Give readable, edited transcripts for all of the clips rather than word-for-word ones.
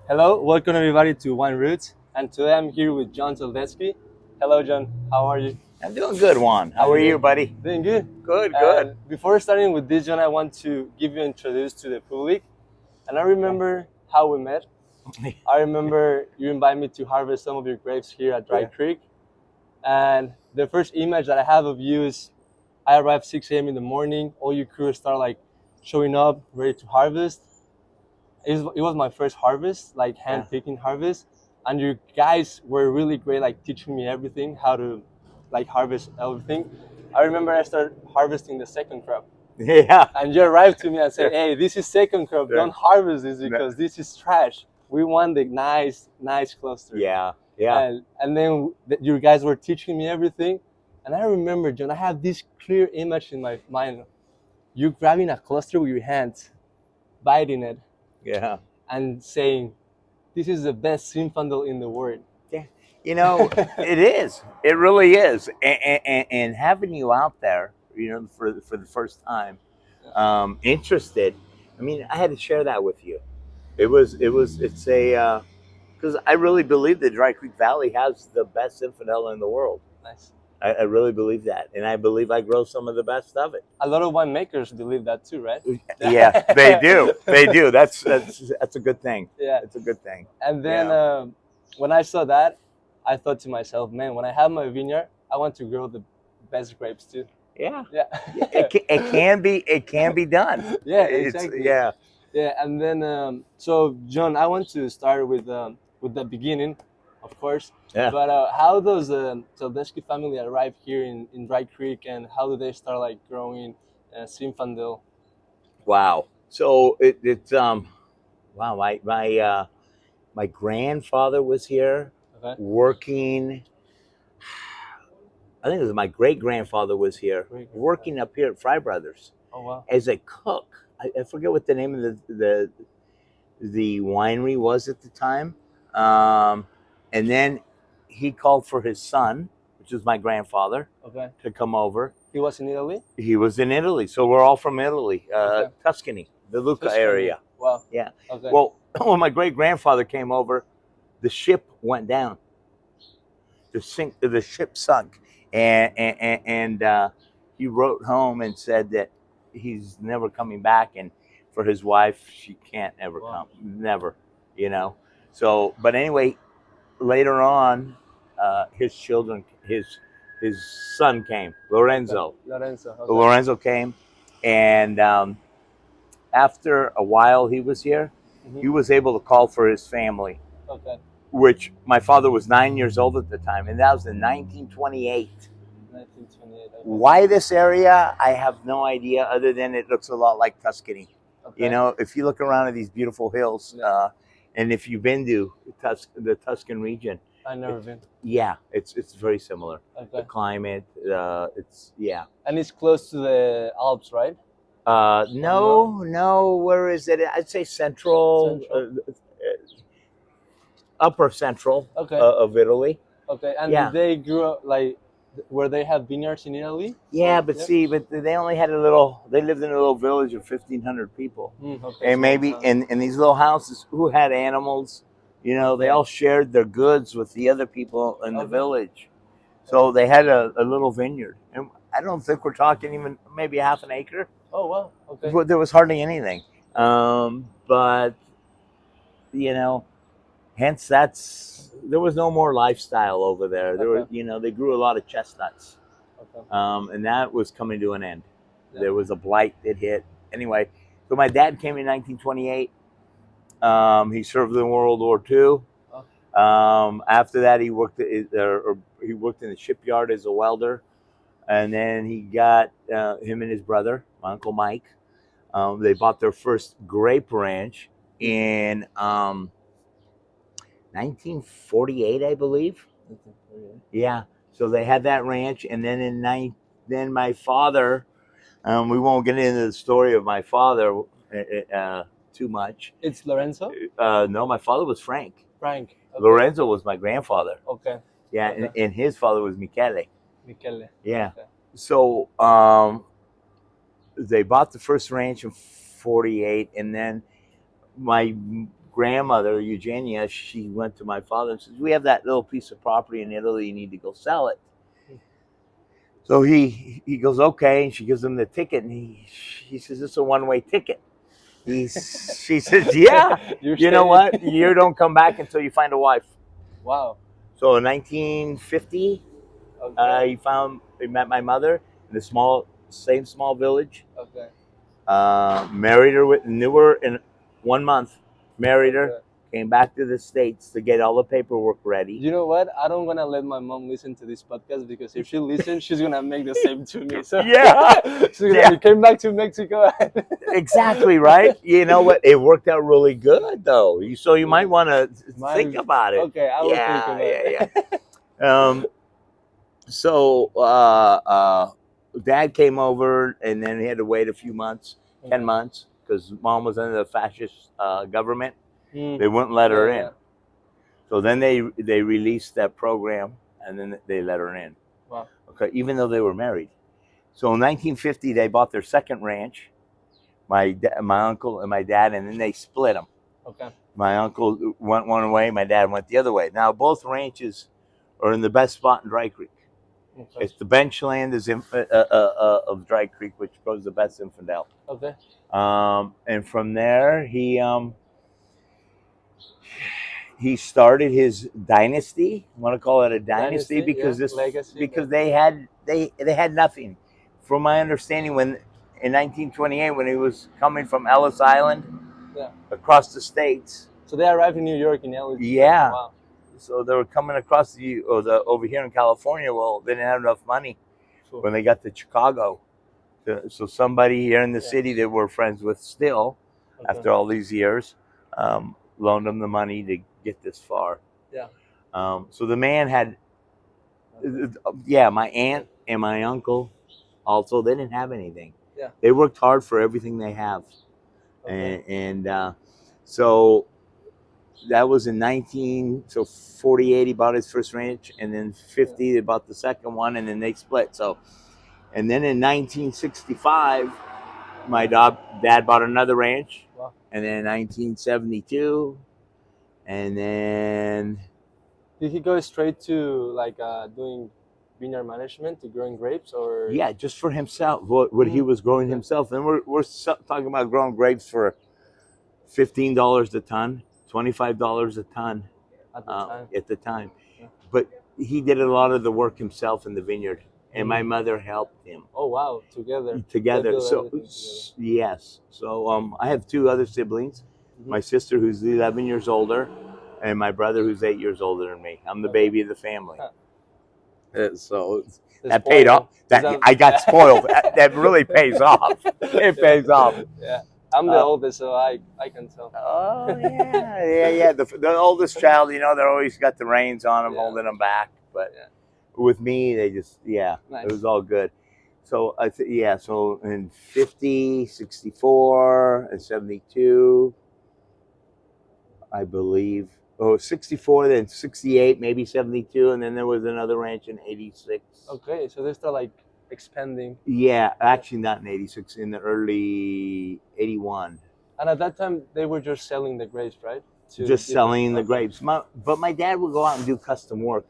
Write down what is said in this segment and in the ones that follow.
Hello, welcome everybody to Wine Roots, and today I'm here with John Teldeschi. Hello, John. How are you? I'm doing good, Juan. How I'm are good. you, buddy? Doing good. Good, good. And before starting with this, John, I want to give you introduced to the public. And I Okay. remember how we met. I remember you invited me to harvest some of your grapes here at Dry Yeah. Creek. And the first image that I have of you is I arrived 6 a.m. in the morning. All your crew start like showing up, ready to harvest. It was my first harvest, like Yeah. hand picking harvest, and you guys were really great, like teaching me everything, how to like harvest everything. I remember I started harvesting the second crop, Yeah. and you arrived to me and Yeah. said, "Hey, this is second crop. Yeah. Don't harvest this No. because this is trash. We want the nice cluster." Yeah. Yeah. And then you guys were teaching me everything, and I remember, John, I have this clear image in my mind: you grabbing a cluster with your hands, biting it, Yeah. and saying, "This is the best Zinfandel in the world." Yeah. You know, it is. It really is. And having you out there, for the first time, interested. I mean, I had to share that with you. It's a because I really believe that Dry Creek Valley has the best infidel in the world. Nice. I really believe that, and I believe I grow some of the best of it. A lot of winemakers believe that too, right? Yeah, they do. They do. That's a good thing. Yeah. It's a good thing. And then Yeah. when I saw that, I thought to myself, man, when I have my vineyard, I want to grow the best grapes too. Yeah. Yeah. It can be done. Yeah, It's exactly. yeah. Yeah, and then so John, I want to start with the beginning, of course. Yeah. But how does the Teldeschi family arrive here in Dry Creek, and how do they start like growing Zinfandel? Wow. So it's wow, my grandfather was here Okay. working. I think it was my great grandfather was here Great. working up here at Fry Brothers Oh wow. as a cook. I forget what the name of the winery was at the time. And then he called for his son, which is my grandfather, Okay. to come over. He was in Italy. He was in Italy, so we're all from Italy, Okay. Tuscany, the Lucca Tuscany. area. Wow. Yeah. Okay. Well, when my great grandfather came over, the ship went down. The ship sunk, and he wrote home and said that he's never coming back, and for his wife, she can't ever Wow. come, never, you know. So, but anyway, later on, his children, his son came, Lorenzo. Okay. Lorenzo. Okay. Lorenzo came, and after a while he was here, Mhm. he was able to call for his family, Okay. which my father was 9 years old at the time, and that was in 1928. 1928. Okay. Why this area? I have no idea, other than it looks a lot like Tuscany. Okay. You know, if you look around at these beautiful hills, Yeah. and if you've been to the Tuscan region, I've never been. yeah, it's very similar. The Okay. climate, it's yeah. And it's close to the Alps, right? No. Where is it? I'd say central, upper central Okay. of Italy. Okay. And Yeah. they grew up like where they have vineyards in Italy. Yeah, but Yeah. see, but they only had a little. They lived in a little village of 1,500 people, Okay. and maybe in these little houses, who had animals, you know, they Okay. all shared their goods with the other people in the Okay. village. So they had a little vineyard, and I don't think we're talking even maybe half an acre. Oh wow. Okay. There was hardly anything, but you know, hence there was no more lifestyle over there. There were, Okay. you know, they grew a lot of chestnuts. Okay. And that was coming to an end. Yeah. There was a blight that hit. Anyway, so my dad came in 1928. He served in World War II. Oh. After that, he worked he worked in the shipyard as a welder, and then he got him and his brother, my uncle Mike. They bought their first grape ranch in 1948, I believe. Yeah. So they had that ranch, and then then my father. We won't get into the story of my father too much. It's Lorenzo. No, my father was Frank. Frank. Okay. Lorenzo was my grandfather. Okay. Yeah, Okay. and his father was Michele. Michele. Yeah. Okay. So they bought the first ranch in 48, and then my grandmother, Eugenia, she went to my father and says, "We have that little piece of property in Italy. You need to go sell it." So he goes, "Okay," and she gives him the ticket, and he says, "It's a one-way ticket." She says, "Yeah, you know what? You don't come back until you find a wife." Wow. So in 1950, Okay. he met my mother in the same small village. Okay. Married her, knew her in 1 month. Married her, Okay. came back to the States to get all the paperwork ready. You know what? I don't wanna let my mom listen to this podcast because if she listens, she's gonna make the same to me. So Yeah. she's gonna be, came back to Mexico. Exactly, right? You know what? It worked out really good, though. So you might want to think about it. Okay, I will think about it. So Dad came over, and then he had to wait a few months, 10 months, because Mom was under the fascist government. They wouldn't let her in. So then they released that program, and then they let her in. Wow. Okay, even though they were married. So in 1950, they bought their second ranch, my uncle and my dad, and then they split them. Okay. My uncle went one way, my dad went the other way. Now both ranches are in the best spot in Dry Creek. Okay. It's the bench land of Dry Creek, which grows the best Zinfandel. Okay. And from there, he started his dynasty. I want to call it a dynasty because legacy, because they had nothing. From my understanding, when in 1928, when he was coming from Ellis Island across the states. So they arrived in New York in Ellis. Yeah. Wow. So they were coming across over here in California. Well, they didn't have enough money when they got to Chicago. So somebody here in the city that we're friends with still, after all these years, loaned them the money to get this far. Yeah. So the man had, my aunt and my uncle also, they didn't have anything. Yeah. They worked hard for everything they have. Okay. And so that was in 48, he bought his first ranch, and then 50, they bought the second one, and then they split. So, and then in 1965, my dad bought another ranch. Wow. And then in 1972, and then... Did he go straight to doing vineyard management, to growing grapes, or? Yeah, just for himself, what he was growing himself. And we're talking about growing grapes for $15 a ton, $25 a ton at the time. Yeah. But he did a lot of the work himself in the vineyard, and my mother helped him. Oh wow, together. So yes. So I have two other siblings. My sister, who's 11 years older, and my brother, who's 8 years older than me. I'm the baby of the family. So that paid off. I got spoiled. That really pays off. It pays off. Yeah. I'm the oldest, so I can tell. Oh, yeah. The oldest child, they're always got the reins on them, holding them back. But with me, they just, nice. It was all good. So, so in 50, 64, and 72, I believe. 64, then 68, maybe 72, and then there was another ranch in 86. Okay, so they're still expanding. Yeah, actually not in 86, in the early 81. And at that time, they were just selling the grapes, right? Just selling the grapes. But my dad would go out and do custom work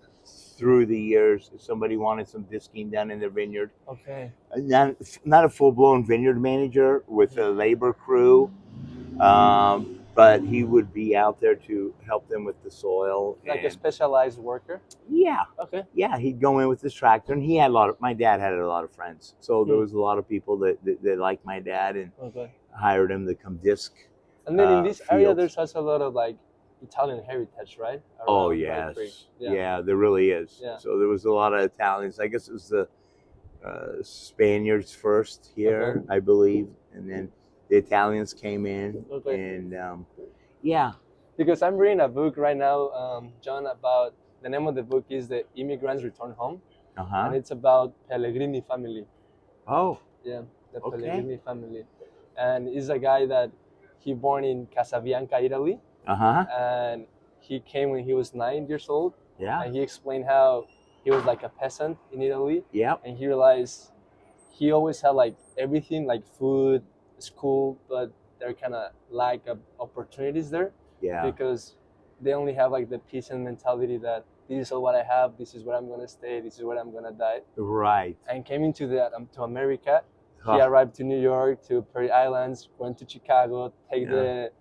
through the years if somebody wanted some disking done in their vineyard. Okay. Not a full-blown vineyard manager with a labor crew. But he would be out there to help them with the soil. Like a specialized worker? Yeah. Okay. Yeah, he'd go in with his tractor, and my dad had a lot of friends. So there was a lot of people that liked my dad and hired him to come disc. And then in this area, there's also a lot of Italian heritage, right? Oh, yes. Yeah, there really is. Yeah. So there was a lot of Italians. I guess it was the Spaniards first here, I believe, and then the Italians came in, and Because I'm reading a book right now, John, about, the name of the book is The Immigrants Return Home, and it's about Pellegrini family. Oh. Yeah, the Pellegrini family. And he's a guy that he born in Casabianca, Italy, and he came when he was 9 years old, and he explained how he was like a peasant in Italy, and he realized he always had everything, food, school, but there kind of lack of opportunities there. Yeah. because they only have like the peasant mentality that this is all what I have, this is where I'm gonna stay, this is where I'm gonna die. Right. And came into that to America. He Huh. arrived to New York, to Prairie Islands, went to Chicago, take Yeah. the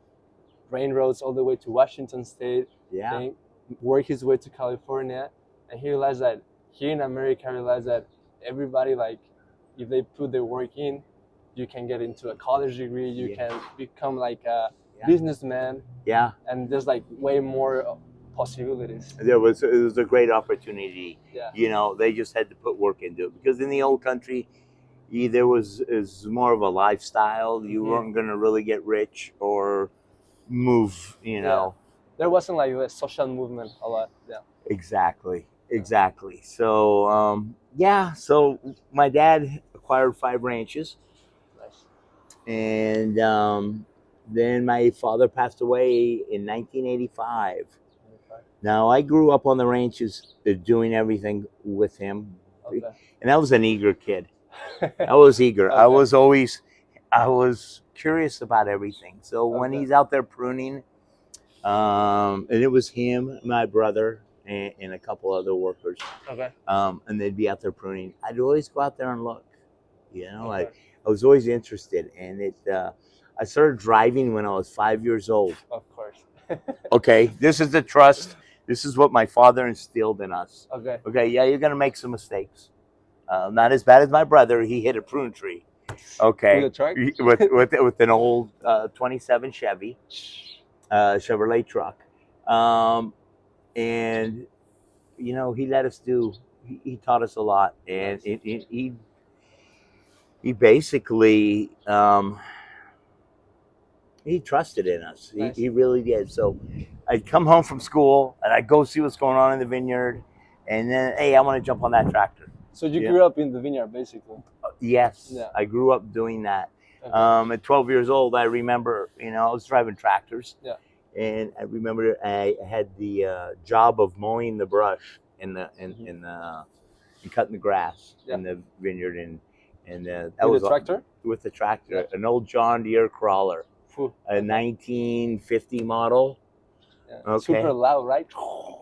rain roads all the way to Washington State, Yeah. then work his way to California, and he realized that here in America, realized that everybody, like, if they put their work in, you can get into a college degree, you Yeah. can become like a Yeah. businessman, Yeah. and there's like way more possibilities. It was a great opportunity. Yeah. You know, they just had to put work into it, because in the old country, there was is more of a lifestyle. You Mhm. weren't going to really get rich or move. You know. There wasn't like a social movement a lot. Yeah. Exactly. So yeah. So my dad acquired 5 ranches, Nice. and then my father passed away in 1985. Now I grew up on the ranches, doing everything with him, Okay. and I was an eager kid. I was eager. Okay. I was curious about everything. So when Okay. he's out there pruning, and it was him, my brother, and a couple other workers, Okay. and they'd be out there pruning. I'd always go out there and look. You know, Okay. I was always interested, and I started driving when I was 5 years old. Of course. Okay, this is the trust. This is what my father instilled in us. Okay. Okay, yeah, you're gonna make some mistakes. Not as bad as my brother. He hit a prune tree. Okay, With a truck? with an old 27 Chevy, Chevrolet truck, and you know, he let us do. He taught us a lot, and Nice. he basically he trusted in us. Nice. He really did. So I'd come home from school and I'd go see what's going on in the vineyard, and then, hey, I want to jump on that tractor. So you Yeah. grew up in the vineyard, basically. Yes, Yeah. I grew up doing that. Okay. At 12 years old, I remember, you know, I was driving tractors. Yeah. And I remember I had the job of mowing the brush in cutting the grass in the vineyard, and that With was the tractor? with the tractor, Yeah. an old John Deere crawler, Phew. a 1950 model. Yeah. Okay. Super loud, right?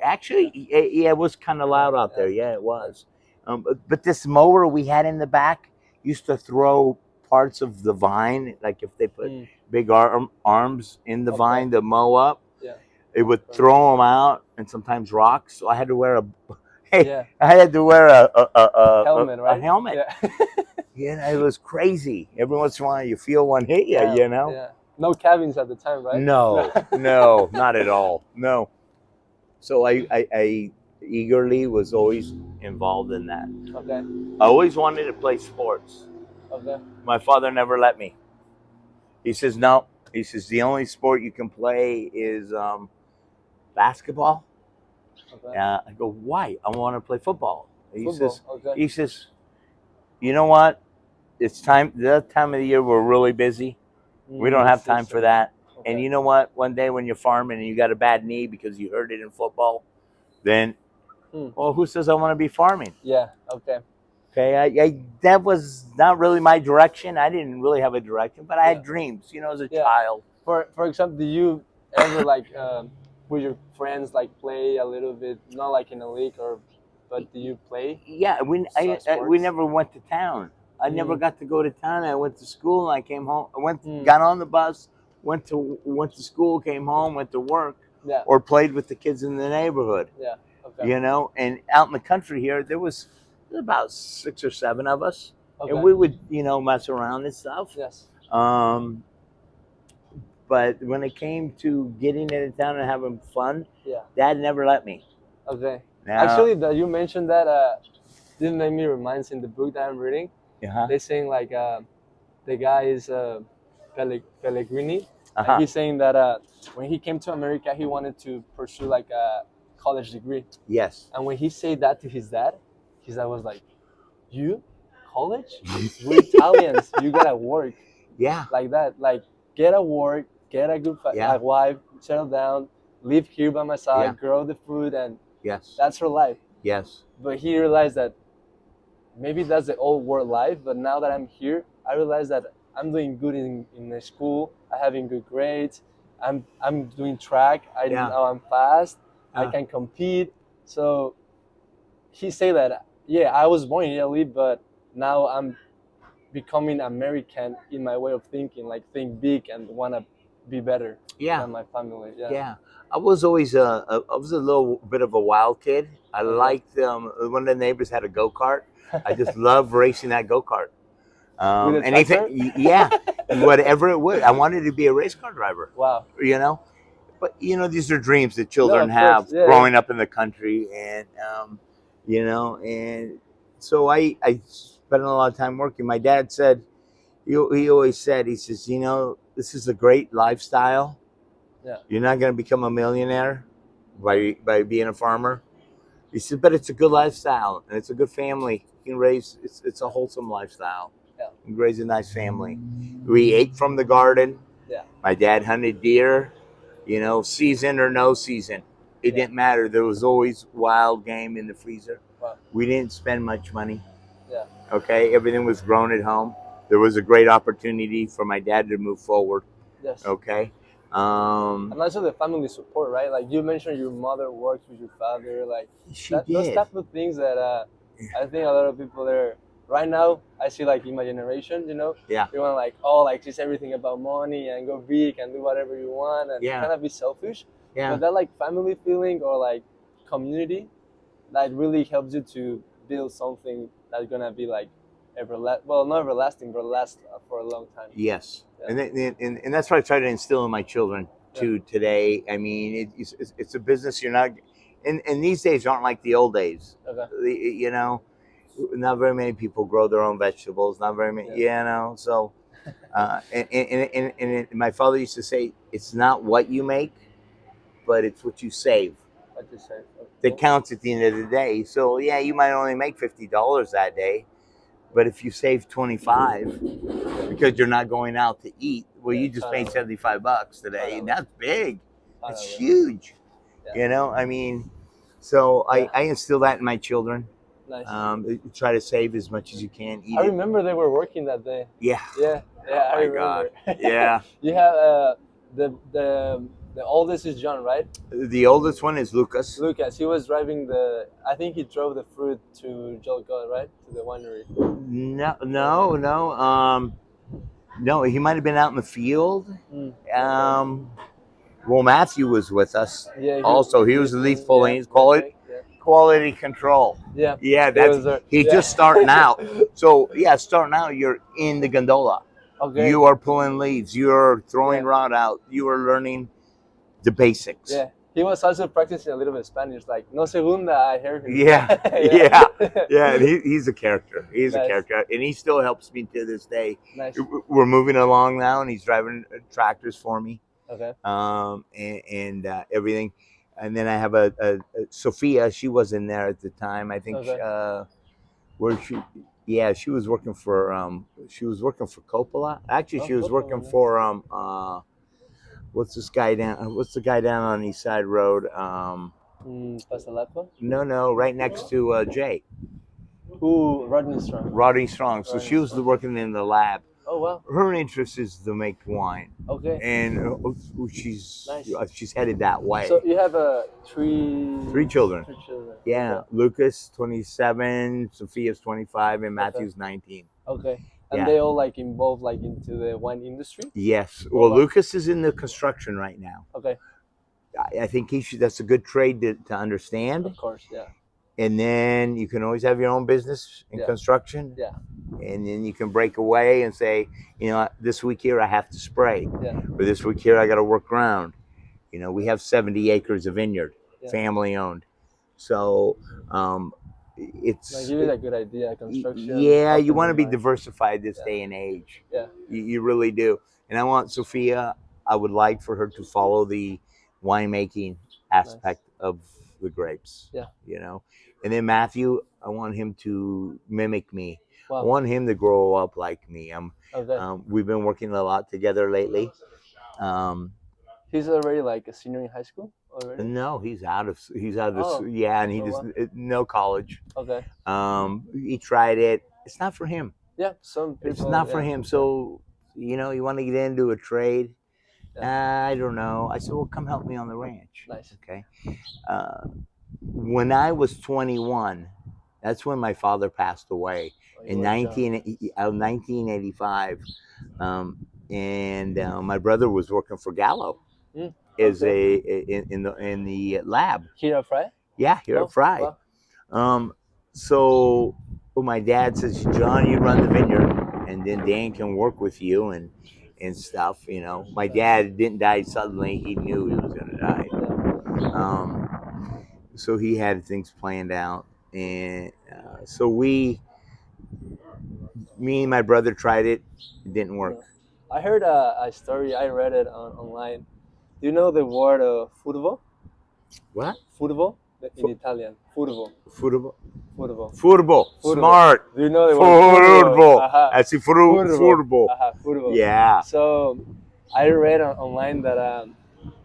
Actually, yeah, it was kind of loud out there. Yeah, it was. But this mower we had in the back used to throw parts of the vine, like if they put big arms in the vine to mow up, it would throw them out, and sometimes rocks. So I had to wear I had to wear a helmet, right? A helmet. Yeah. Yeah, it was crazy. Every once in a while, you feel one hit you. You know. Yeah. No cabins at the time, right? No, no, not at all. No. So I eagerly was always involved in that. Okay. I always wanted to play sports. Okay. My father never let me. He says, no. He says, the only sport you can play is basketball. Okay. I go, why? I want to play football. He says, okay. he says, you know what? It's time. That time of the year we're really busy. We don't have time for that. Okay. And you know what? One day when you're farming and you got a bad knee because you hurt it in football, then, well, who says I want to be farming? Yeah. Okay. Okay. That was not really my direction. I didn't really have a direction, but I had dreams, you know, as a child. For example, do you ever like with your friends like play a little bit, not like in a league but do you play? Yeah. We never went to town. I never got to go to town. I went to school and I came home. Got on the bus, went to school, came home, went to work, or played with the kids in the neighborhood. Yeah. Okay. You know, and out in the country here, there was about 6 or 7 of us, and we would, you know, mess around and stuff. Yes. But when it came to getting into town and having fun, yeah, Dad never let me. Okay. Now, actually, that you mentioned that didn't make me reminds in the book that I'm reading. They're saying like the guy is Pellegrini. And he's saying that when he came to America, he wanted to pursue like a college degree. Yes. And when he said that to his dad was like, "You, college? We're Italians. You gotta work." Yeah. Like that. Like get a work, get a good wife, settle down, live here by my side, grow the food, and that's her life. Yes. But he realized that maybe that's the old world life. But now that I'm here, I realize that I'm doing good in the school. I'm having good grades. I'm doing track. I Yeah. know I'm fast. I Uh, can compete. So he said that yeah, I was born in Italy, but now I'm becoming American in my way of thinking, like think big and wanna be better yeah. than my family. Yeah. Yeah. I was always I was a little bit of a wild kid. I Okay. liked one of the neighbors had a go-kart. I just loved racing that go-kart. With a Anything, tractor. yeah, whatever it would. I wanted to be a race car driver, Wow. you know. But these are dreams that No, children of course. have Yeah. growing up in the country, and and so I spent a lot of time working. My dad said he always said he says this is a great lifestyle. Yeah. You're not going to become a millionaire by being a farmer. He said, but it's a good lifestyle and it's a good family. You can raise it's a wholesome lifestyle. Yeah. You can raise a nice family. We ate from the garden. Yeah. My dad hunted deer, season or no season. It Yeah. didn't matter. There was always wild game in the freezer. Wow. We didn't spend much money. Yeah. Okay. Everything was grown at home. There was a great opportunity for my dad to move forward. Yes. Okay. And also the family support, right? Like you mentioned, your mother works with your father, like She that. Those did. type of things that I think a lot of people there right now. I see like in my generation, Yeah. you want to like just everything about money and go big and do whatever you want and Yeah. kind of be selfish. Yeah. But that like family feeling or like community, that really helps you to build something that's gonna be like not everlasting, but last for a long time. Yes. Yeah. And that's what I try to instill in my children too today. I mean, it's a business you're not, and these days aren't like the old days. Okay. Not very many people grow their own vegetables. Not very many, So, my father used to say, it's not what you make, but it's what you save What you say? that counts at the end of the day. So yeah, you might only make $50 that day, but if you save 25 because you're not going out to eat, well, you just made $75 today, and that's big. It's huge. Yeah. I mean, so I instill that in my children. Nice. Try to save as much as you can. Eat I it. remember they were working that day. Yeah. Yeah. Oh I my remember. God. Yeah. You have the oldest is John, right? The oldest one is Lucas. Lucas. He was driving I think he drove the fruit to Jolgod, right? To the winery. No. He might have been out in the field. Well, Matthew was with us. Yeah. He was the leaf pulling. Quality control. Yeah. Yeah, he's just starting out. So starting out, you're in the gondola. Okay. You are pulling leaves. You're throwing rod out. You are learning the basics. Yeah. He was also practicing a little bit of Spanish, like no segunda. I heard him. Yeah. And he's a character. He's Nice. a character, and he still helps me to this day. Nice. We're moving along now, and he's driving tractors for me. Okay. And everything. And then I have a Sophia. She was in there at the time. I think where she was working for Coppola. Actually, she was working for what's the guy down on East Side Road? Pasalacqua? No, right next to Jay. Ooh, Rodney Strong. Rodney Strong. So she was working in the lab. Oh wow. Her interest is to make wine. Okay. And she's nice. She's headed that way. So you have three children. Yeah, okay. Lucas 27, Sophia's 25, and Matthew's 19. Okay. And they all like involved like into the wine industry? Yes. Well, Lucas is in the construction right now. Okay. I think that's a good trade to understand. Of course, yeah. And then you can always have your own business in construction. Yeah. And then you can break away and say, this week here I have to spray. Yeah. Or this week here I got to work ground. We have 70 acres of vineyard, family owned. So it's like you a good idea, construction. Yeah, you want to be diversified this day and age. Yeah. You really do. And I want Sophia, I would like for her to follow the winemaking aspect of the grapes. Yeah. And then Matthew, I want him to mimic me. Wow. I want him to grow up like me. Okay. We've been working a lot together lately. He's already like a senior in high school already? No, he's out of and he no college. Okay. He tried it. It's not for him. Yeah, some people. It's not for him. So you want to get into a trade. I don't know. I said, well, come help me on the ranch. Nice. Okay. When I was 21, that's when my father passed away Oh, you in were young. 1985. And my brother was working for Gallo as Okay. in the lab. Here at Fry? Yeah, here at Oh, Fry. wow. So my dad says, John, you run the vineyard, and then Dan can work with you and stuff. You know, my dad didn't die suddenly; he knew he was going to die. So he had things planned out, and so me and my brother tried it. It didn't work. No. I heard a story. I read it online. Do you know the word furbo? What? Furbo in Italian. Furbo. Furbo. Furbo. Furbo. Furbo. Smart. Do you know the word Furbo. Aha. I see Furbo. furbo. Aha, furbo. Yeah. So I read online that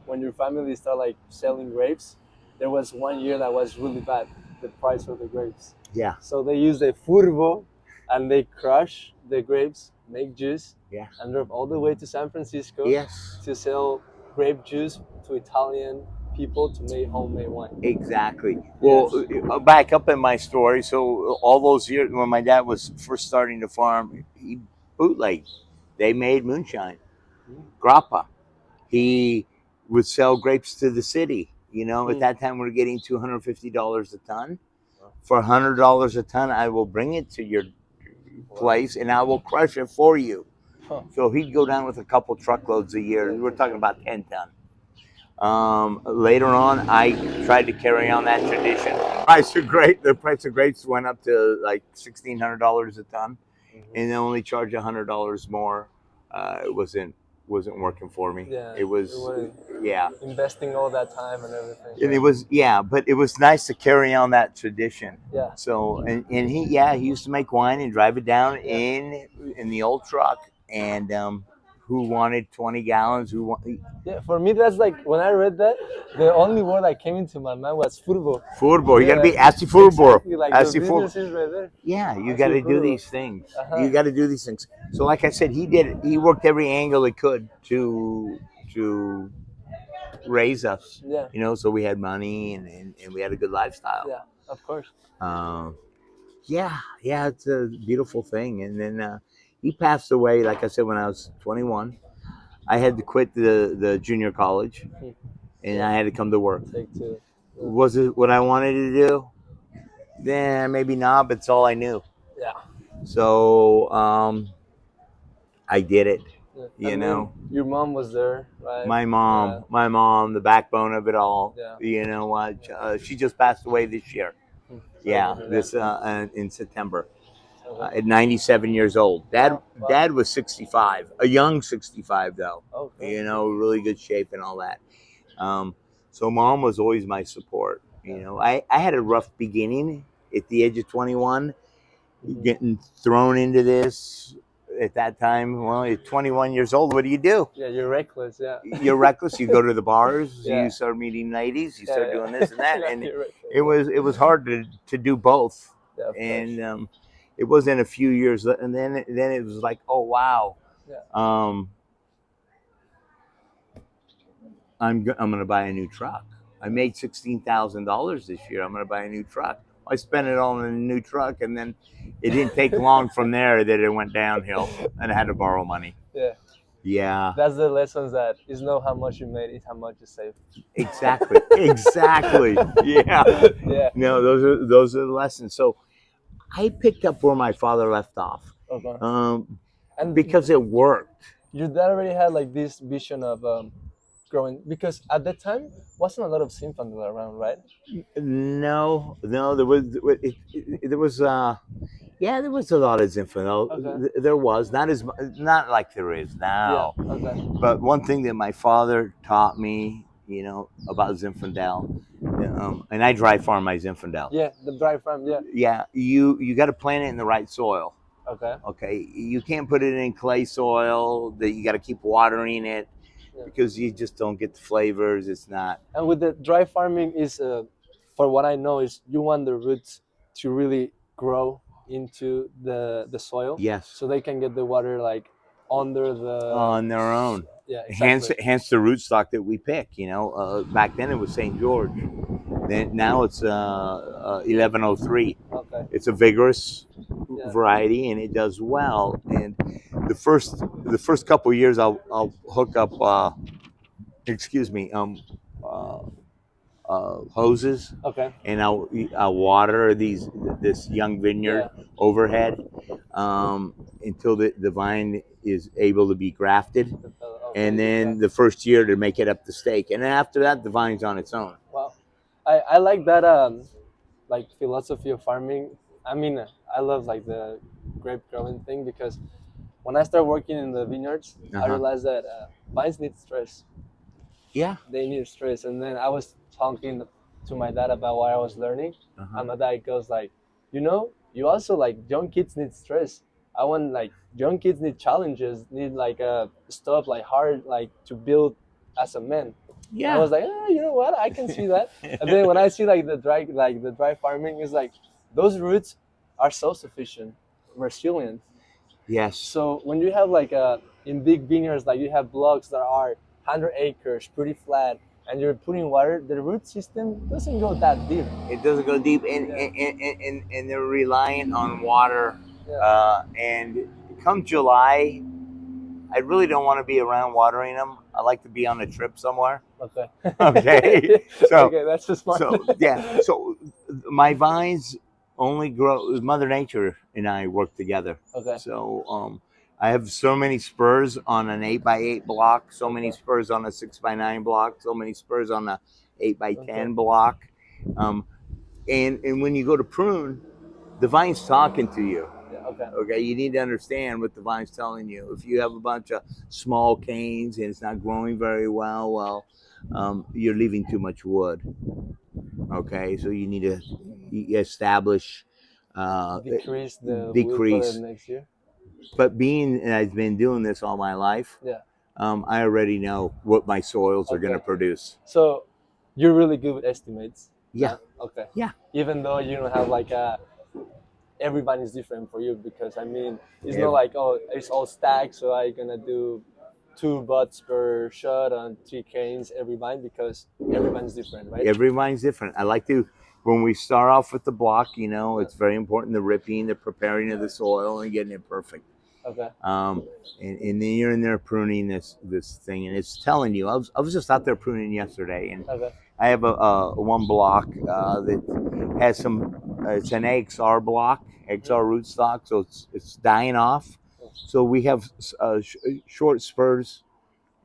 when your family started like selling grapes, there was 1 year that was really bad, the price of the grapes. Yeah. So they use the furbo and they crush the grapes, make juice, Yeah. and drove all the way to San Francisco Yes. to sell grape juice to Italian people to make homemade wine. Exactly. Well, back up in my story. So all those years when my dad was first starting to farm, he bootlegged. They made moonshine, grappa. He would sell grapes to the city. You know, at that time we were getting $250 a ton. For $100 a ton, I will bring it to your place and I will crush it for you. Huh. So he'd go down with a couple truckloads a year. We're talking about 10 ton. Later on, I tried to carry on that tradition. The price of grapes went up to like $1,600 a ton, and they only charge $100 more. It wasn't working for me. Yeah, It was, investing all that time and everything. and it was, but it was nice to carry on that tradition. Yeah. So, and he used to make wine and drive it down in the old truck, and who wanted 20 gallons, Yeah, for me that's like when I read that, the only word that came into my mind was furbo. Furbo. You gotta be así furbo. Exactly, like Así the furbo. business is right there. Yeah, you Así got to do furbo. these things. You got to do these things. So, like I said, he worked every angle he could to raise us. Yeah. You know, so we had money and we had a good lifestyle. Yeah, of course. Yeah, it's a beautiful thing. And then he passed away, like I said, when I was 21. I had to quit the junior college, and I had to come to work. Take two. Yeah. Was it what I wanted to do? Then maybe not, but it's all I knew. Yeah. So I did it. Yeah. You know, your mom was there, right? my mom, the backbone of it all. Yeah. You know what? She just passed away this year. Yeah, this in September. At 97 years old. Dad was 65, a young 65 though. Okay. You know, really good shape and all that. So mom was always my support. You know, I had a rough beginning at the age of 21, getting thrown into this at that time. Well, you're 21 years old. What do you do? Yeah, you're reckless. Yeah. You're reckless. You go to the bars. Yeah. You start meeting ladies. You start doing this and that, and Right. it was hard to do both. Yeah, And it wasn't a few years, and then it was like, oh wow. Yeah. I'm gonna buy a new truck. I made $16,000 this year. I'm gonna buy a new truck. I spent it all in a new truck, and then it didn't take long from there that it went downhill, and I had to borrow money. Yeah. Yeah. That's the lessons that it's not how much you made, it's how much you saved. Exactly. Exactly. Yeah. Yeah. No, those are the lessons. So I picked up where my father left off. Okay. And because it worked. Your dad already had like this vision of growing, because at that time wasn't a lot of Zinfandel around, right? No, there was there was there was a lot of Zinfandel. Okay. There was not like there is now. Yeah. Okay. But one thing that my father taught me, you know, about Zinfandel, and I dry farm my Zinfandel. Yeah, the dry farm. Yeah. Yeah, you got to plant it in the right soil. Okay. Okay, you can't put it in clay soil. That you got to keep watering it. Yeah. Because you just don't get the flavors. It's not. And with the dry farming is, for what I know, is you want the roots to really grow into the soil. Yes. So they can get the water like under the on their own. yeah, exactly. Hence the rootstock that we pick. Back then it was St. George. Then now it's 1103. Okay. It's a vigorous Yeah. variety, and it does well. And the first couple of years, I'll hook up. Excuse me. Hoses, Okay. and I'll water this young vineyard Yeah. overhead until the vine is able to be grafted, Okay. and then Yeah. the first year to make it up to stake, and then after that the vine's on its own. Wow. I like that like philosophy of farming. I mean, I love like the grape growing thing because when I started working in the vineyards, I realized that vines need stress. Yeah. They need stress, and then I was talking to my dad about what I was learning, and my dad goes like, you also like young kids need stress. I want like young kids need challenges, need like stuff like hard like to build as a man. Yeah. I was like, you know what? I can see that. And then when I see like the dry farming, is like those roots are self-sufficient, resilient. Yes. So when you have like in big vineyards, like you have blocks that are 100 acres, pretty flat, and you're putting water, the root system doesn't go that deep. It doesn't go deep, and they're reliant on water. Yeah. And come July, I really don't want to be around watering them. I like to be on a trip somewhere. Okay. Okay. So okay, that's just smart. So yeah. So my vines only grow. Mother Nature and I work together. Okay. So I have so many spurs on an 8x8 block, so many spurs on a 6x9 block, so many spurs on a 8x10 block. And when you go to prune, the vine's talking to you. Okay, you need to understand what the vine's telling you. If you have a bunch of small canes and it's not growing very well, you're leaving too much wood. Okay, so you need to establish decrease the wood for the next year. But being I've been doing this all my life, I already know what my soils are going to produce. So you're really good with estimates. Yeah. Okay. Yeah. Even though you don't have like everybody is different for you, because I mean it's not like it's all stacked, so I'm gonna do 2 buds per shot on 3 canes every vine, because every vine's different, right? Every vine's different. I like to, when we start off with the block, it's very important, the ripping, the preparing of the soil, and getting it perfect. Okay. And then you're in there pruning this thing, and it's telling you. I was just out there pruning yesterday, and I have a one block that has some. It's an XR block, XR rootstock, so it's dying off. So we have short spurs,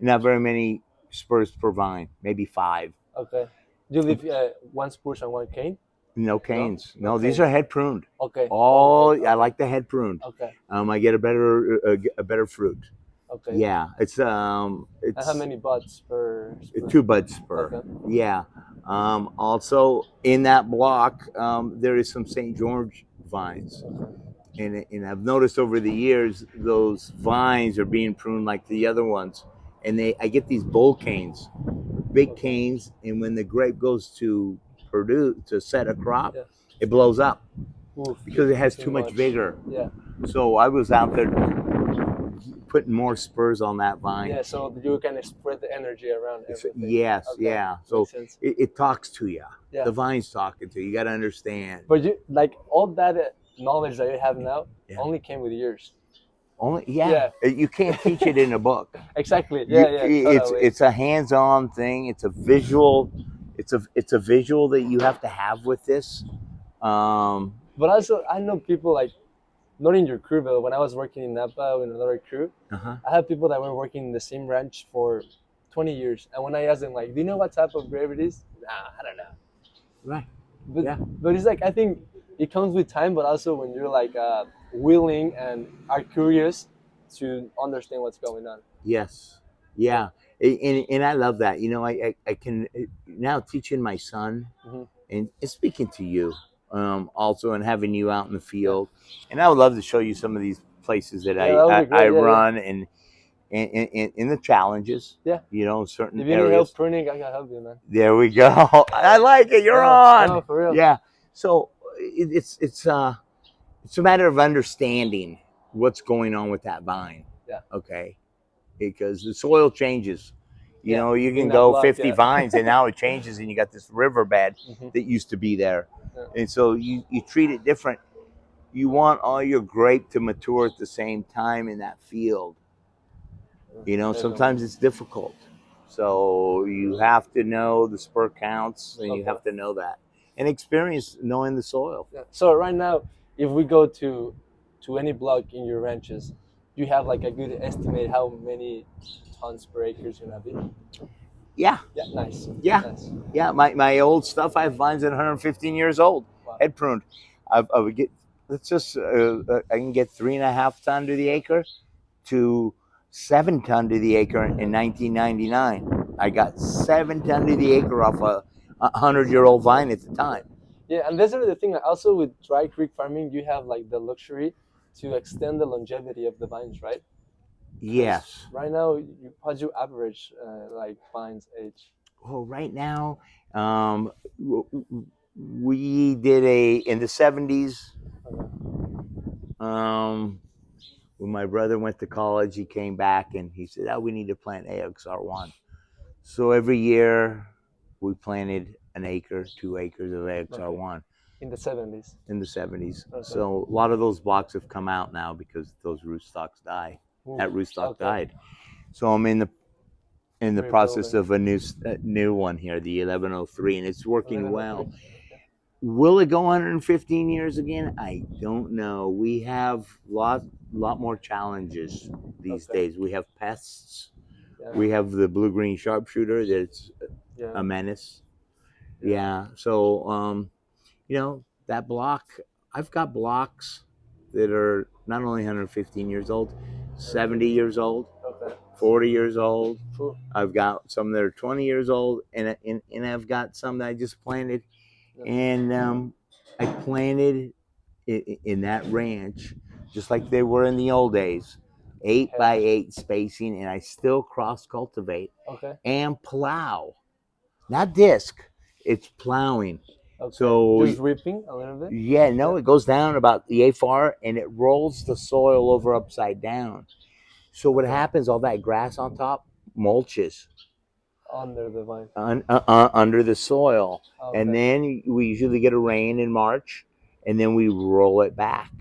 not very many spurs per vine, maybe 5. Okay. Do you leave 1 spruce and 1 cane? No canes. No, these are head pruned. Okay. I like the head pruned. Okay. I get a better fruit. Okay. Yeah, it's and how many buds per spur? 2 buds per. Okay. Yeah. Also in that block, there is some St. George vines. Okay. And I've noticed over the years those vines are being pruned like the other ones, and I get these bull canes, big canes, and when the grape goes to set a crop, it blows up because it has too much vigor. Yeah. So I was out there putting more spurs on that vine. Yeah, so you can spread the energy around everything. Yes, yeah. So it talks to you. Yeah. The vine's talking to you. You got to understand. But you like all that knowledge that you have now only came with years. You can't teach it in a book. Exactly. Totally. It's a hands-on thing. It's a visual. It's a visual that you have to have with this. But also, I know people like, not in your crew, but when I was working in Napa with another crew, I have people that were working in the same ranch for 20 years. And when I asked them, like, do you know what type of grape it is? Nah, I don't know. Right. But it's like, I think it comes with time, but also when you're like willing and are curious to understand what's going on. Yes. Yeah. And I love that. I can now teaching my son and speaking to you also, and having you out in the field. And I would love to show you some of these places that I run and the challenges. Yeah. Certain if you areas. Need help pruning, I can help you, man. There we go. I like it. You're on. No, for real. Yeah. So it's a matter of understanding what's going on with that vine. Yeah. Okay, because the soil changes. You Yeah, know, you can in that go block, 50 yeah. vines and now it changes and you got this riverbed Mhm. that used to be there. Yeah. And so you treat it different. You want all your grape to mature at the same time in that field. You know, sometimes it's difficult. So you have to know the spur counts and you Okay. have to know that. And experience knowing the soil. Yeah. So right now, if we go to any block in your ranches, you have like a good estimate how many tons per acre is gonna be. Yeah, Yeah, nice. yeah, Nice. yeah. My old stuff, I have vines that are 115 years old, Wow. head pruned. I would get, let's just, I can get 3.5 ton to the acre to 7 ton to the acre in 1999. I got 7 ton to the acre off a 100-year-old vine at the time. Yeah, and that's the thing. Also, with dry creek farming, you have like the luxury to extend the longevity of the vines, right? 'Cause Yes. right now, what's your average like vines age? Well, right now, um, we did in the 70s. Um, when my brother went to college, he came back and he said, "Oh, we need to plant AXR1." So every year we planted an acre, 2 acres of AXR1 In the 70s. in the 70s. Okay. So a lot of those blocks have come out now because those rootstocks die. Ooh, That rootstock okay. died. So I'm in the process Rebuilding. of a new one here, the 1103, and it's working well. 1103. Okay. Will it go 115 years again? I don't know. We have lot more challenges these Okay. days. We have pests. Yeah. We have the blue-green sharpshooter that's Yeah. a menace. Yeah. Yeah. So you know, that block, I've got blocks that are not only 115 years old, 70 years old, Okay. 40 years old. Cool. I've got some that are 20 years old, and I've got some that I just planted. Yeah. And I planted in that ranch just like they were in the old days, 8 by 8 spacing, and I still cross cultivate Okay. and plow, not disc, it's plowing. Okay. So Just ripping a little bit. yeah, no, it goes down about the afar and it rolls the soil over upside down. So what Okay. happens? All that grass on top mulches Under the vine. under the soil, Okay. and then we usually get a rain in March, and then we roll it back,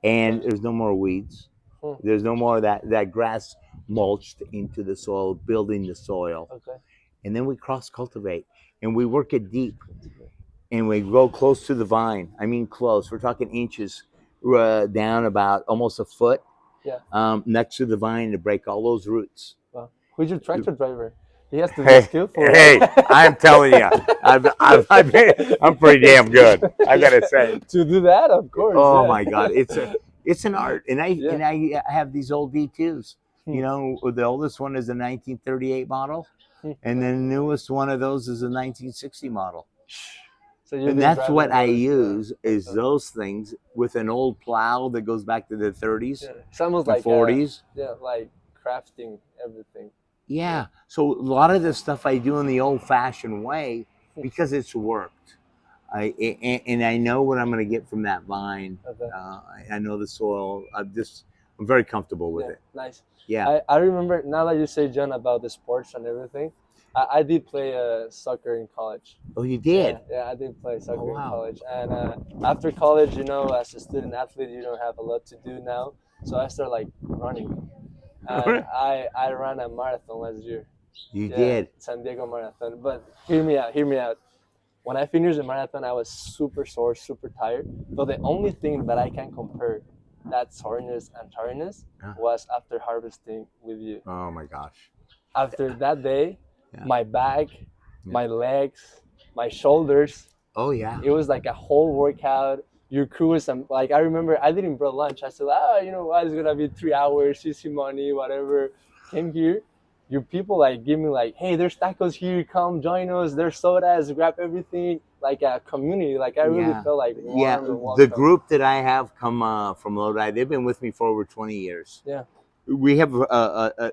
and Okay. there's no more weeds. Hmm. There's no more of that grass mulched into the soil, building the soil, Okay. and then we cross cultivate, and we work it deep, and we go close to the vine. I mean, close. We're talking inches down, about almost a foot. Yeah. Next to the vine to break all those roots. Wow. Who's your tractor driver? He has to be Hey, skillful, hey, right? I'm telling you, I'm pretty damn good. I gotta say. To do that, of course. Oh Yeah. my God, it's an art, and Yeah. I have these old D2s. Hmm. You know, the oldest one is a 1938 model, Hmm. and the newest one of those is a 1960 model. So you've And been that's what driving I those, use is okay. those things with an old plow that goes back to the 30s Yeah. It's almost and like 40s. yeah, like crafting everything. Yeah. So a lot of this stuff I do in the old-fashioned way because it's worked. And I know what I'm going to get from that vine. Okay. I know the soil. I'm very comfortable with Yeah. it. Nice. Yeah. I remember now that you say, John, about the sports and everything. I did play soccer in college. Oh, you did? Yeah, I did play soccer Oh, in wow. college. And after college, you know, as a student athlete, you don't have a lot to do now. So I started like running. And I ran a marathon last year. You Yeah, did. San Diego Marathon. But hear me out, hear me out. When I finished the marathon, I was super sore, super tired. But the only thing that I can compare that soreness and tiredness was after harvesting with you. Oh my gosh. After that day, Yeah. my back, Yeah. my legs, my shoulders, Oh yeah. it was like a whole workout. Your crew was like, I remember I didn't bring lunch. I said, you know what, it's gonna be 3 hours, easy money, whatever. Came here, your people like give me like, hey, there's tacos here, come join us. There's sodas, grab everything. Like a community. Like I really felt like warm and welcome. The group that I have come from Lodi, they've been with me for over 20 years. Yeah. We have a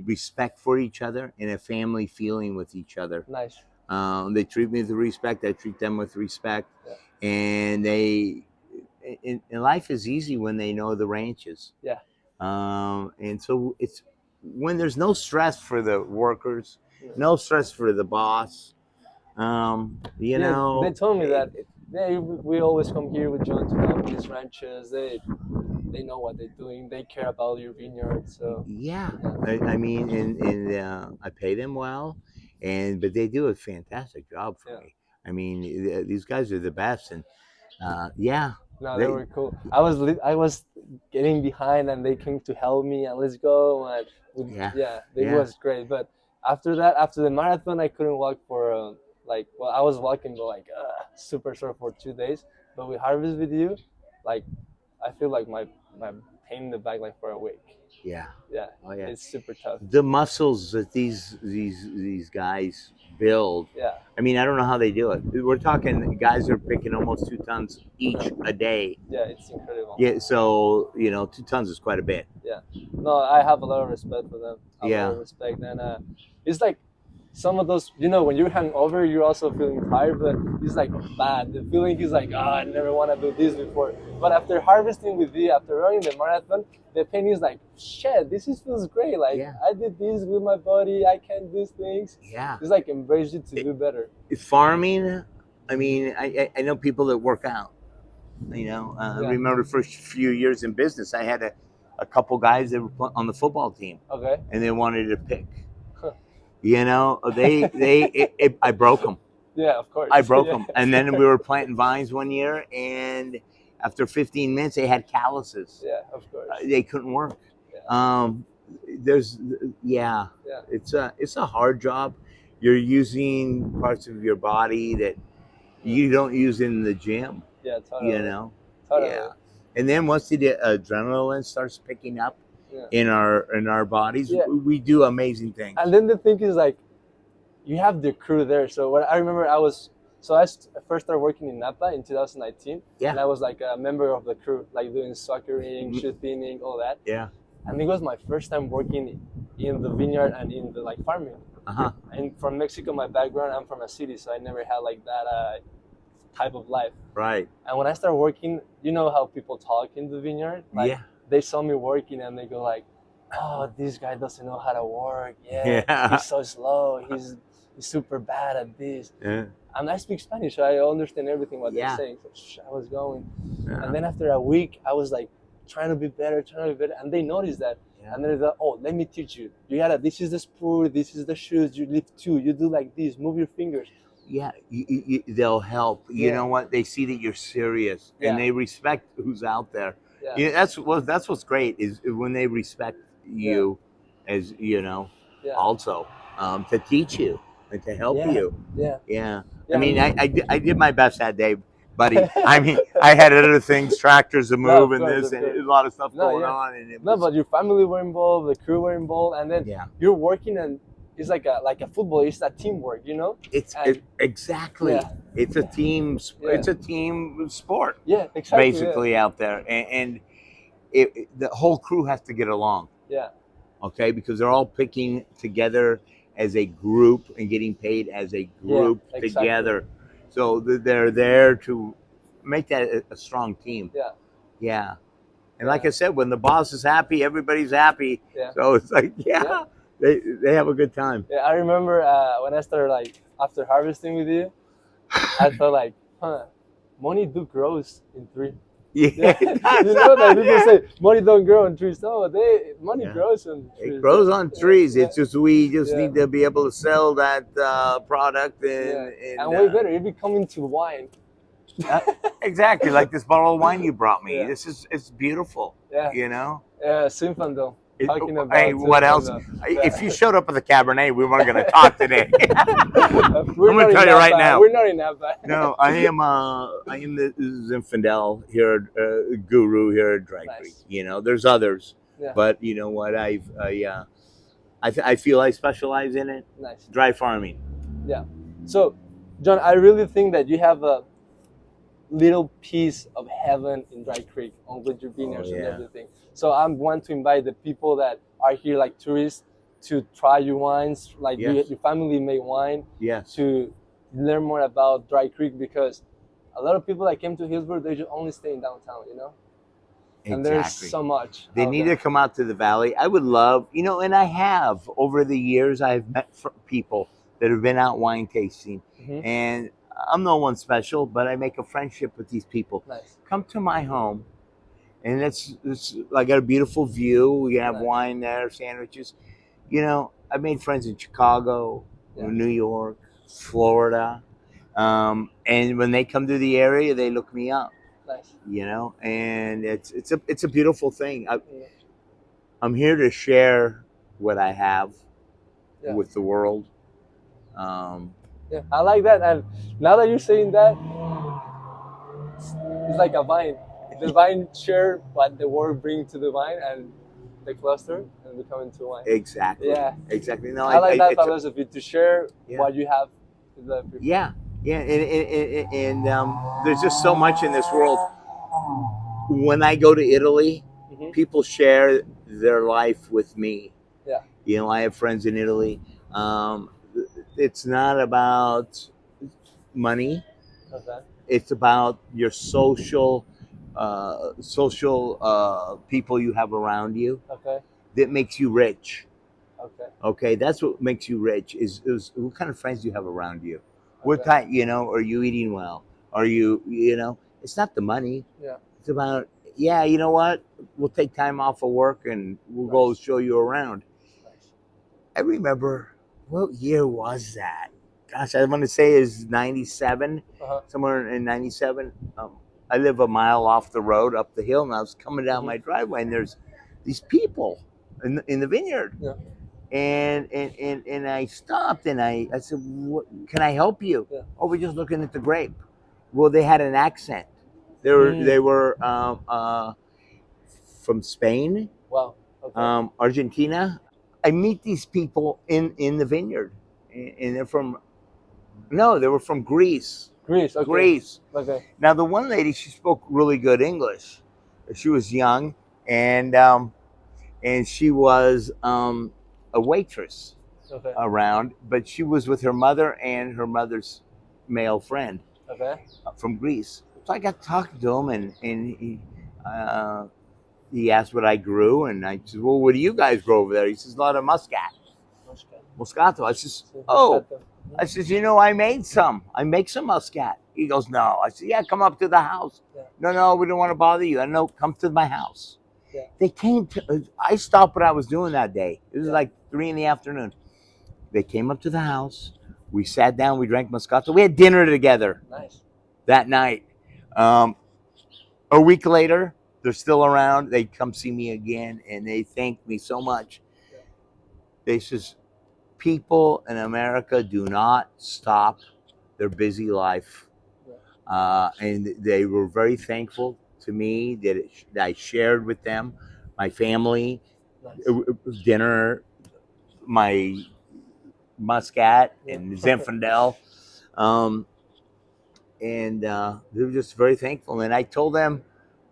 respect for each other and a family feeling with each other. Nice. They treat me with respect. I treat them with respect. Yeah. And and life is easy when they know the ranches. Yeah. And so it's when there's no stress for the workers, Yeah. no stress for the boss. You Yeah, they know, told me that we always come here with John to help these ranches. They know what they're doing. They care about your vineyard. So yeah. yeah, I mean, and I pay them well, and but they do a fantastic job for yeah. me. I mean, these guys are the best, and yeah, No, they they were cool. I was getting behind, and they came to help me, and let's go. And yeah, yeah, it yeah, was great. But after that, after the marathon, I couldn't walk for like, well, I was walking, but like super short for 2 days. But with harvest with you, like I feel like my pain in the back like for a week. yeah. Yeah, Oh yeah. it's super tough. The muscles that these guys build. Yeah, I mean, I don't know how they do it. We're talking guys are picking almost 2 tons each a day. yeah, it's incredible. Yeah, so 2 tons is quite a bit. Yeah, no, I have a lot of respect for them. A lot Yeah, of respect, and it's like some of those, when you're hungover, you're also feeling tired, but it's like bad. The feeling is like, I never want to do this before. But after harvesting with you, after running the marathon, the pain is like, shit, feels great. Like yeah, I did this with my body. I can do things. yeah. It's like embrace you to do better. Farming. I mean, I know people that work out. I Yeah. remember the first few years in business, I had a couple guys that were on the football team, Okay. and they wanted to pick. Huh. I broke them. Yeah, of course. I broke Yeah. them, and then we were planting vines one year, and after 15 minutes, they had calluses. Yeah, of course. They couldn't work. Yeah. There's yeah, Yeah. it's a hard job. You're using parts of your body that you don't use in the gym. Yeah, totally. Totally. Yeah. And then once the adrenaline starts picking up Yeah. in our bodies, Yeah. we do amazing things. And then the thing is like, you have the crew there. So what I remember, I first started working in Napa in 2019, Yeah. and I was like a member of the crew, like doing suckering, shoe thinning, all that. Yeah. And it was my first time working in the vineyard and in the like farming. Uh-huh. And from Mexico, my background, I'm from a city, so I never had like that type of life. Right. And when I started working, you know how people talk in the vineyard? Like, Yeah. They saw me working and they go like, oh, this guy doesn't know how to work. Yeah. He's so slow. He's super bad at this. Yeah. And I speak Spanish, so I understand everything what Yeah. they're saying. So I was going. Yeah. And then after a week, I was like trying to be better. And they noticed that. Yeah. And then they're like, oh, let me teach you. This is the spoon, this is the shoes, you lift two, you do like this, move your fingers. Yeah, they'll help. You Yeah. know what? They see that you're serious, Yeah. and they respect who's out there. Yeah. That's what's great is when they respect you, as Yeah. also to teach you and to help Yeah. you. Yeah. Yeah. Yeah. I mean, I did my best that day, buddy. I mean, I had other things, tractors to No, move, of and course, this, of and course. a lot of stuff No, going yeah. on, and No, but your family were involved, the crew were involved, and then yeah, you're working, and it's like a football. It's a teamwork, exactly. Yeah. It's a team. Yeah. It's a team sport. Yeah, exactly. Basically out there, and the whole crew has to get along. Yeah. Okay, because they're all picking together as a group and getting paid as a group exactly. together. So they're there to make that a strong team. Yeah. Yeah. And like I said, when the boss is happy, everybody's happy. Yeah. So it's like, they have a good time. Yeah, I remember when I started like after harvesting with you, I felt like, money do grows in trees. Yeah. You know that people say money don't grow on trees. No, money grows on trees. It grows on trees. Yeah. It's just we need to be able to sell that product and way better. It become into wine. Exactly, like this bottle of wine you brought me. Yeah. It's beautiful. Yeah. Zinfandel. Talking about Hey, what else? Zinfandel. If you showed up at the Cabernet, we weren't going to talk today. I'm gonna tell you right now. We're not in Napa. No, I am the Zinfandel here, guru here at Dry Creek. There's others, but you know what? I feel I specialize in it. Nice. Dry farming. Yeah. So, John, I really think that you have a little piece of heaven in Dry Creek with your vineyards and everything. So I want to invite the people that are here like tourists to try your wines, like your family made wine, to learn more about Dry Creek, because a lot of people that came to Hillsborough, they just only stay in downtown, And there's Exactly. so much. They out need there. to come out to the valley. I would love, and I have over the years. I've met people that have been out wine tasting, Mhm. and I'm no one special, but I make a friendship with these people. Nice. Come to my home, and it's I got a beautiful view. We have Nice. wine there, sandwiches. I made friends in Chicago, Yeah. New York, Florida, and when they come to the area, they look me up. Nice. And it's a beautiful thing. Yeah. I'm here to share what I have Yeah. with the world. Um, Yeah, I like that. And now that you're saying that, it's like a vine. The vine share what the world brings to the vine and the cluster and become into wine. exactly. Yeah. Exactly. No, I like that it's philosophy to share Yeah. what you have with the people. yeah, yeah, and there's just so much in this world. When I go to Italy, Mhm. people share their life with me. Yeah. I have friends in Italy. Um, it's not about money. Okay. It's about your social people you have around you Okay. that makes you rich. Okay. Okay, that's what makes you rich. Is what kind of friends do you have around you? What Okay. kind? Are you eating well? Are you? It's not the money. Yeah. It's about, yeah. You know what? We'll take time off of work and we'll go Nice. show you around. Nice. I remember, what year was that? Gosh, I want to say is 97, Uh-huh. somewhere in 97. I live a mile off the road up the hill, and I was coming down Mhm. my driveway, and there's these people in the vineyard. Yeah. And I stopped, and I said, can I help you? Yeah. Oh, we're just looking at the grape. Well, they had an accent. They were from Spain, Wow. Okay. Argentina. I meet these people in the vineyard, and they're from, no, they were from Greece. Greece. Okay. Greece. Okay. Now the one lady, she spoke really good English. She was young, and she was a waitress Okay. around, but she was with her mother and her mother's male friend Okay. from Greece. So I got talking to him, and he asked what I grew, and I said, "Well, what do you guys grow over there?" He says, "A lot of muscat, Moscato." I says, "Oh." I says, I made some. I make some muscat. He goes, "No." I said, "Yeah, come up to the house." Yeah. No, we don't want to bother you. I know, come to my house. Yeah. They came to, I stopped what I was doing that day. It was Yeah. like 3 p.m. They came up to the house. We sat down. We drank Moscato. We had dinner together Nice. that night. A week later, they're still around. They come see me again, and they thank me so much. Yeah. They says, people in America do not stop their busy life. And they were very thankful to me that I shared with them my family, Nice. dinner, my muscat Yeah. and Zinfandel. And they were just very thankful. And I told them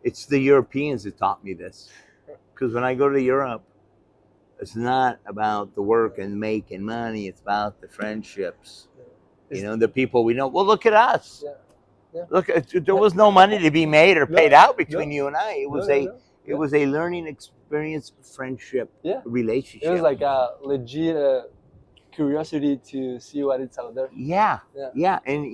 it's the Europeans that taught me this. Because when I go to Europe, it's not about the work and making money. It's about the friendships. The people we know. Well, look at us. Yeah. Yeah. Look, there was no money to be made or paid out between you and I. It was Yeah. was a learning experience, friendship, Yeah. relationship. It was like a legit curiosity to see what it's out there. Yeah. Yeah. And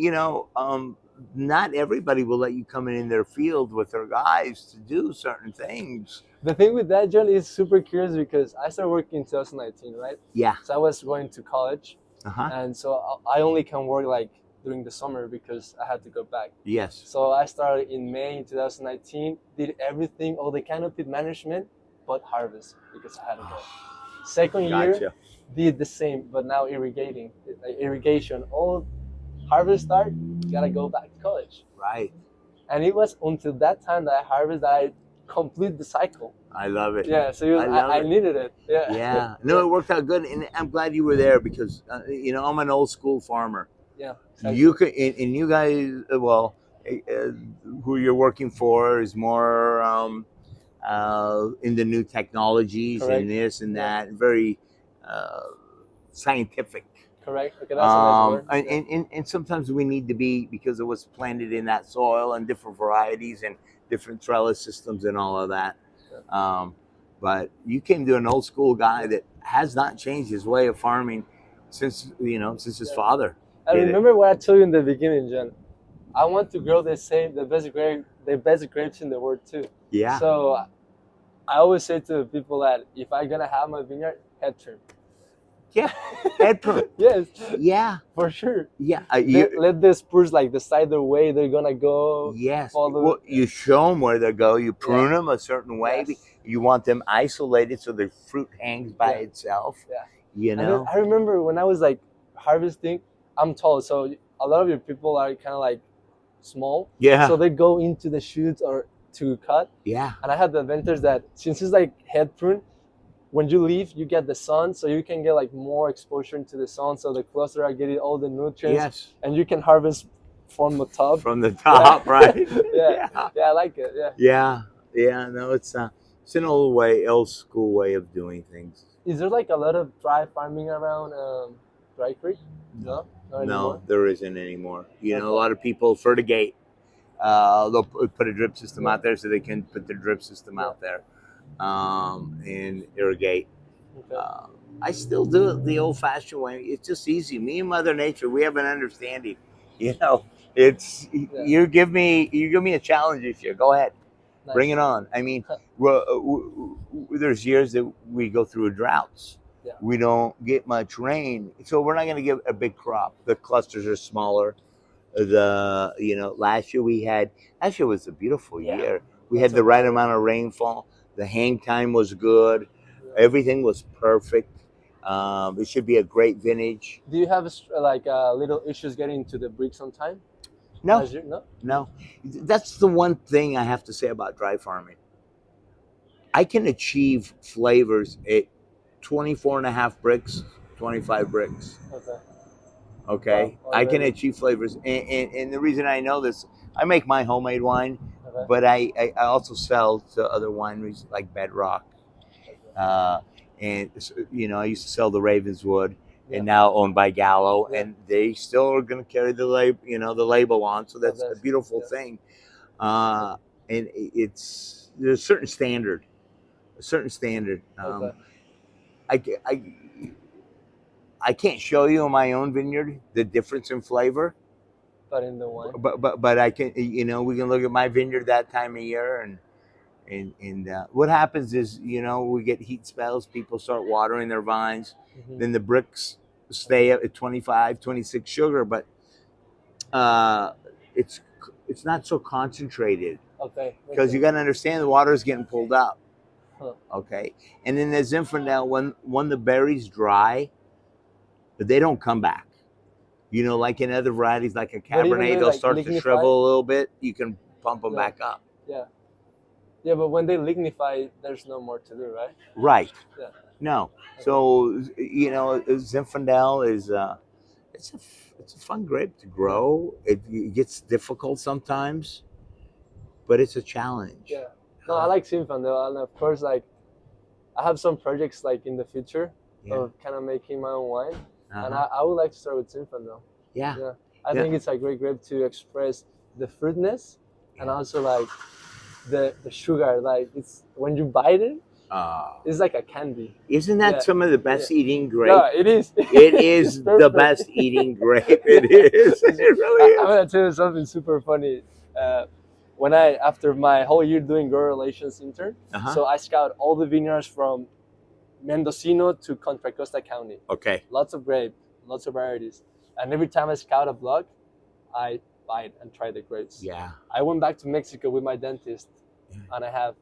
not everybody will let you come in their field with their guys to do certain things. The thing with that, John, is super curious because I started working in 2019, right? Yeah. So I was going to college, Uh-huh. and so I only can work like during the summer because I had to go back. Yes. So I started in May in 2019, did everything, all the canopy management, but harvest because I had to go. Second year, Gotcha. did the same, but now irrigation, all harvest start, gotta go back to college. Right. And it was until that time that I harvest that I complete the cycle. I love it. Yeah, so I needed it. Yeah. Yeah. No, it worked out good, and I'm glad you were there because I'm an old school farmer. Yeah. Exactly. You could, and you guys, who you're working for is more in the new technologies. Correct. And this and that, very scientific. Correct. Okay, that's a nice word. And, Yeah. and sometimes we need to be, because it was planted in that soil and different varieties and different trellis systems and all of that. But you came to an old school guy that has not changed his way of farming since, since his father. I did it. remember what I told you in the beginning, John. I want to grow the best grapes in the world too. Yeah. So I always say to people that if I'm gonna have my vineyard, head trim. Yeah. Head trim. Yes. Yeah. For sure. Yeah. Let the spurs like decide the way they're gonna go. Yes. Follow. Well, you show them where they go. You prune them a certain way. Yes. You want them isolated so the fruit hangs by itself. Yeah. You And know. then I remember when I was like harvesting, I'm tall, so a lot of your people are kind of like small. Yeah. So they go into the shoots or to cut. Yeah. And I had the advantage that since it's like head prune, when you leave, you get the sun, so you can get like more exposure to the sun, so the cluster are getting all the nutrients. Yes. And you can harvest from the top. From the top, right? Yeah. I like it. Yeah. Yeah. No, it's an old school way of doing things. Is there like a lot of dry farming around Dry Creek? No, not anymore. No, there isn't anymore. A lot of people fertigate. They'll put a drip system out there so they can put the drip system out there and irrigate. Okay. I still do it the old-fashioned way. It's just easy. Me and Mother Nature, we have an understanding. It's you give me a challenge this year. Go ahead, Nice. bring it on. I mean, there's years that we go through droughts. Yeah. We don't get much rain, so we're not going to get a big crop. The clusters are smaller. Last year was a beautiful year. We had the right amount of rainfall. The hang time was good. Everything was perfect. It should be a great vintage. Do you have little issues getting to the bricks on time? No. No. That's the one thing I have to say about dry farming. I can achieve flavors at 24 and a half bricks, 25 bricks. Okay. Wow, I can achieve flavors. And the reason I know this, I make my homemade wine, but I also sell to other wineries like Bedrock. And I used to sell the Ravenswood, and now owned by Gallo, and they still are going to carry the label on. So that's a beautiful thing. And there's a certain standard. I can't show you in my own vineyard the difference in flavor, but in the wine. But I can, we can look at my vineyard that time of year, and what happens is, we get heat spells. People start watering their vines. Mm-hmm. Then the bricks stay at 25, 26 sugar, but it's not so concentrated. Okay. Because you got to understand the water is getting pulled up. Huh. Okay. And then the Zinfandel, when the berries dry, but they don't come back. Like in other varieties, like a Cabernet, they'll start to shrivel a little bit. You can pump them back up. Yeah. Yeah, but when they lignify, there's no more to do, right? Right. Yeah. No. So, Zinfandel is it's a fun grape to grow. It gets difficult sometimes, but it's a challenge. Yeah. No, I like Zinfandel, and of course, I have some projects in the future of kind of making my own wine. And I would like to start with Zinfandel. Yeah. I think it's a great grape to express the fruitness and also the sugar. It's when you bite it, it's like a candy. Isn't that some of the best eating grape? Yeah, it is. It is the best eating grape. It is. It really is. I'm gonna tell you something super funny. When after my whole year doing grower relations intern, so I scout all the vineyards from Mendocino to Contra Costa County. Okay. Lots of grape, lots of varieties. And every time I scout a block, I bite and try the grapes. Yeah. I went back to Mexico with my dentist, and I have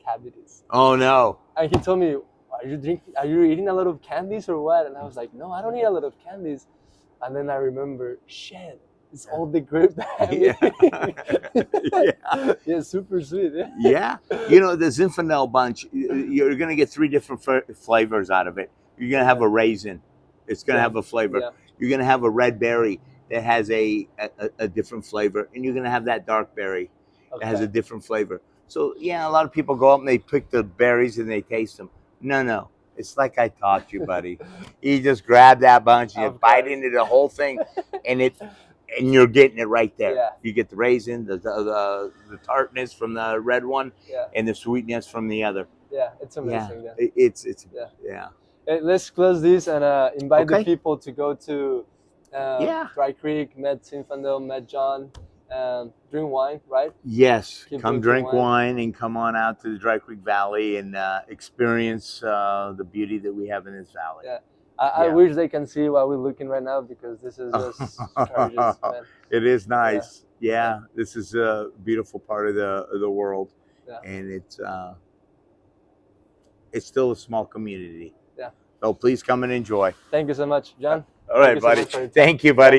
cavities. Oh no. And he told me, are you eating a lot of candies or what? And I was like, no, I don't eat a lot of candies. And then I remember, shit, it's all the grape that yeah, super sweet. Yeah. The Zinfandel bunch, you're going to get 3 different flavors out of it. You're going to have a raisin. It's going to have a flavor. Yeah. You're going to have a red berry that has a different flavor. And you're going to have that dark berry that has a different flavor. So, a lot of people go up and they pick the berries and they taste them. No. It's like I taught you, buddy. You just grab that bunch and you Of bite course. into the whole thing, and you're getting it right there. Yeah. You get the raisin, the tartness from the red one, Yeah. and the sweetness from the other. Yeah, it's Yeah, amazing. Yeah. it's Yeah. yeah. Let's close this and invite the Okay. people to go to Yeah. Dry Creek, met Zinfandel, met John, drink wine, right? Yes, Keep come drinking drink wine. wine and come on out to the Dry Creek Valley and experience the beauty that we have in this valley. Yeah. I Yeah. wish they can see what we're looking right now because this is just gorgeous, man. It is nice. Yeah, this is a beautiful part of the world, Yeah. and it's still a small community. Yeah. So please come and enjoy. Thank you so much, John. All right, Thank you so buddy. much for your time. Thank you, buddy.